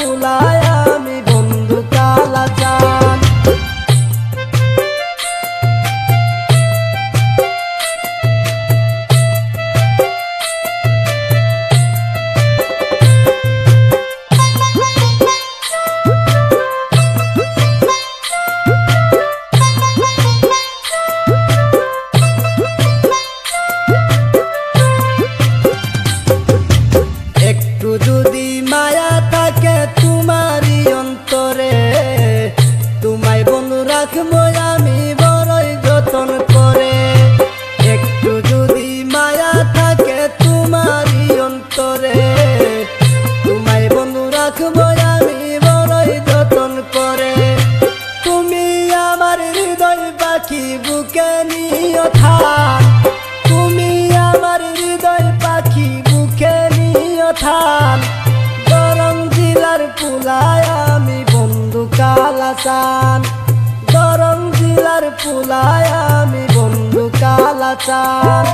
পুলায় আমি বন্ধু কালাচান। একটু যদি মায়া থাকে তোমারই অন্তরে, তোমায় বন্ধু রাখবো আমি বড়ই যতন করে। একটু যদি মায়া থাকে তোমারই অন্তরে, তোমায় বন্ধু রাখবো আমি বড়ই যতন করে। তুমি আমার হৃদয় পাখি বুকে নিয়ে থাক, তুমি আমার হৃদয় পাখি বুকে নিয়ে থাক। দরং জেলার পুলায় আমি বন্ধু কালাচান, দরং জেলার পুলায় আমি বন্ধু কালাচান।